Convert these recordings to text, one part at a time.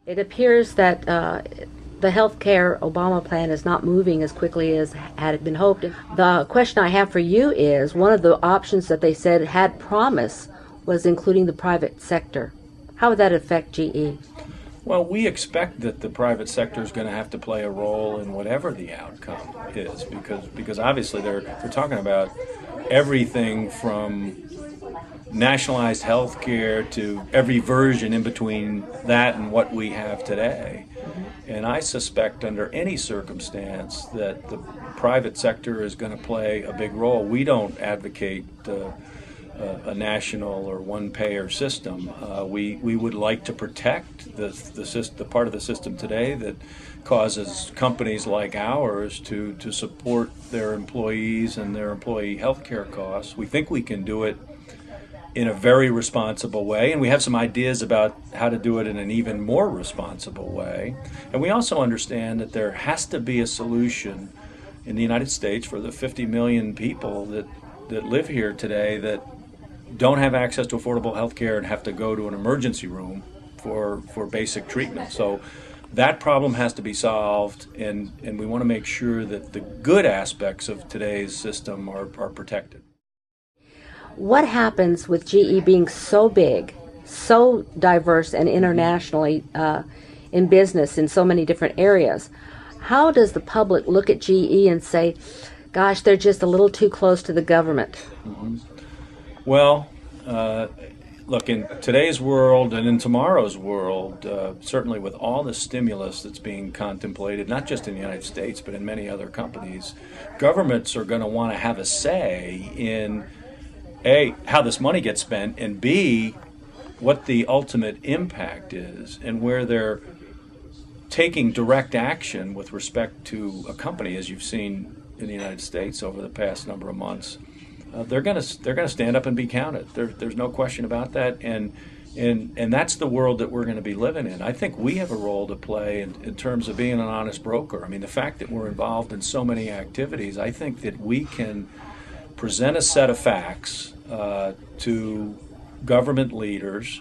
It appears that the healthcare Obama plan is not moving as quickly as had been hoped. The question I have for you is, one of the options that they said had promise was including the private sector. How would that affect GE? Well, we expect that the private sector is going to have to play a role in whatever the outcome is, because obviously they're talking about everything from nationalized health care to every version in between that and what we have today. And I suspect under any circumstance that the private sector is going to play a big role. We don't advocate a national or one-payer system. We would like to protect the part of the system today that causes companies like ours to support their employees and their employee health care costs. We think we can do it in a very responsible way, and we have some ideas about how to do it in an even more responsible way. And we also understand that there has to be a solution in the United States for the 50 million people that live here today that don't have access to affordable health care and have to go to an emergency room for basic treatment. So that problem has to be solved, and we want to make sure that the good aspects of today's system are protected. What happens with GE being so big, so diverse and internationally in business in so many different areas? How does the public look at GE and say, gosh, they're just a little too close to the government? Mm-hmm. Well, look, in today's world and in tomorrow's world, certainly with all the stimulus that's being contemplated, not just in the United States, but in many other companies, governments are going to want to have a say in A, how this money gets spent, and B, what the ultimate impact is, and where they're taking direct action with respect to a company, as you've seen in the United States over the past number of months. They're going to stand up and be counted. There's no question about that, and that's the world that we're going to be living in. I think we have a role to play in terms of being an honest broker. I mean, the fact that we're involved in so many activities, I think that we can present a set of facts to government leaders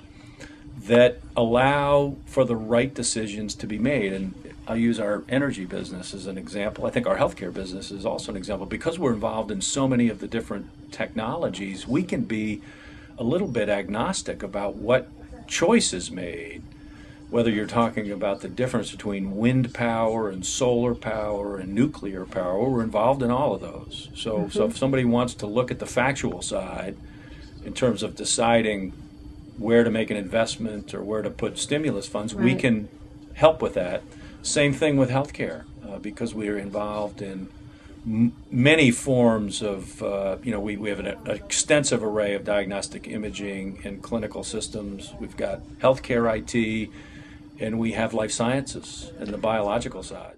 that allow for the right decisions to be made. And I'll use our energy business as an example. I think our healthcare business is also an example. Because we're involved in so many of the different technologies, we can be a little bit agnostic about what choice is made, whether you're talking about the difference between wind power and solar power and nuclear power. We're involved in all of those. So if somebody wants to look at the factual side in terms of deciding where to make an investment or where to put stimulus funds, we can help with that. Same thing with healthcare, because we are involved in many forms of, we have an extensive array of diagnostic imaging and clinical systems. We've got healthcare IT, and we have life sciences and the biological side.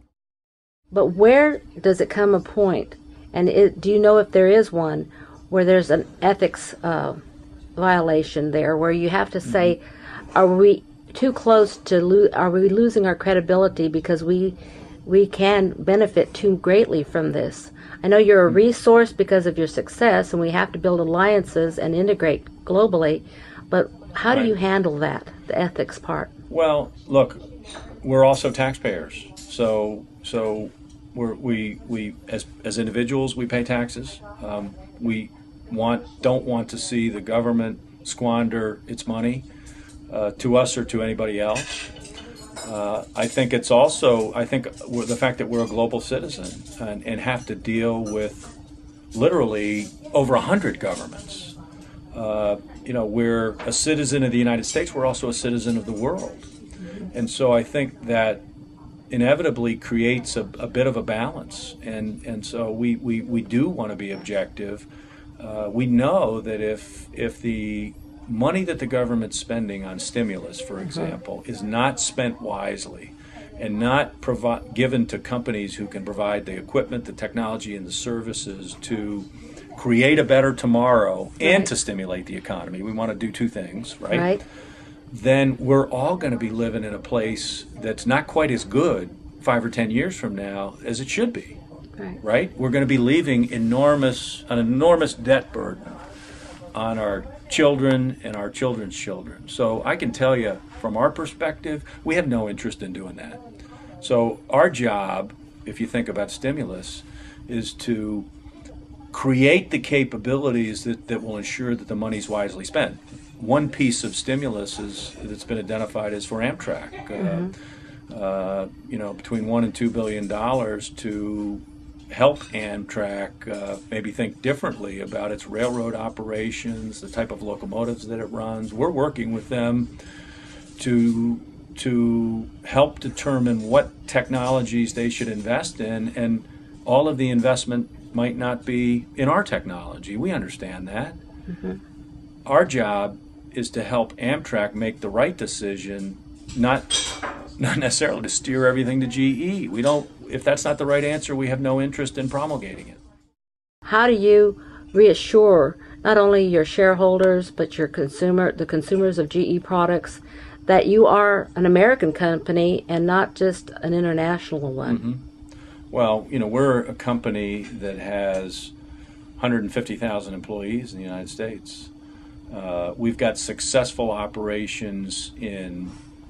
But where does it come a point, and do you know if there is one, where there's an ethics violation there, where you have to say, are we too close to are we losing our credibility because we can benefit too greatly from this? I know you're a resource because of your success, and we have to build alliances and integrate globally, but how do you handle that, the ethics part? Well, look, we're also taxpayers, so we as individuals, we pay taxes. We don't want to see the government squander its money to us or to anybody else. I think it's also, the fact that we're a global citizen and have to deal with literally over 100 governments. We're a citizen of the United States, we're also a citizen of the world. And so I think that inevitably creates a bit of a balance. And so we do want to be objective. We know that if the money that the government's spending on stimulus, for example, is not spent wisely and not given to companies who can provide the equipment, the technology, and the services to create a better tomorrow and to stimulate the economy. We want to do two things, right? Then we're all going to be living in a place that's not quite as good 5 or 10 years from now as it should be, right? We're going to be leaving an enormous debt burden on our children and our children's children. So I can tell you, from our perspective, we have no interest in doing that. So our job, if you think about stimulus, is to create the capabilities that will ensure that the money's wisely spent. One piece of stimulus that's been identified is for Amtrak. Between $1 and $2 billion to help Amtrak maybe think differently about its railroad operations, the type of locomotives that it runs. We're working with them to help determine what technologies they should invest in, and all of the investment might not be in our technology. We understand that. Our job is to help Amtrak make the right decision, not necessarily to steer everything to GE. We don't. If that's not the right answer, we have no interest in promulgating it. How do you reassure not only your shareholders but the consumers of GE products, that you are an American company and not just an international one? Well, we're a company that has 150,000 employees in the United States. We've got successful operations in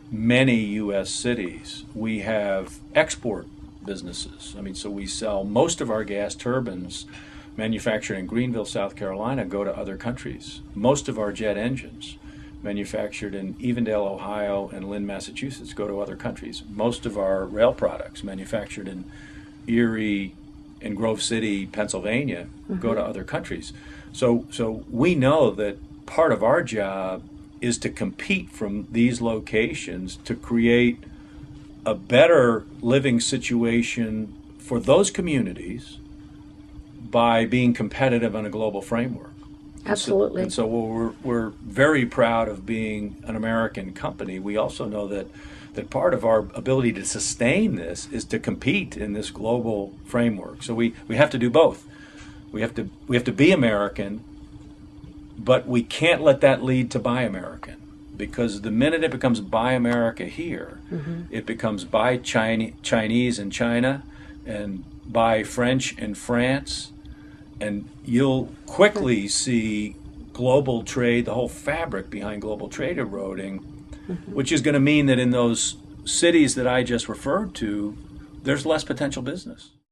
many U.S. cities. We have export businesses. So we sell most of our gas turbines manufactured in Greenville, South Carolina, go to other countries. Most of our jet engines manufactured in Evendale, Ohio, and Lynn, Massachusetts, go to other countries. Most of our rail products manufactured in Erie and Grove City, Pennsylvania, go to other countries. So we know that part of our job is to compete from these locations to create a better living situation for those communities by being competitive on a global framework. Absolutely. And so we're very proud of being an American company. We also know that part of our ability to sustain this is to compete in this global framework. So we have to do both. We have to be American, but we can't let that lead to Buy American, because the minute it becomes Buy America here, it becomes Buy Chinese in China and Buy French in France, and you'll quickly see global trade, the whole fabric behind global trade eroding, which is going to mean that in those cities that I just referred to, there's less potential business.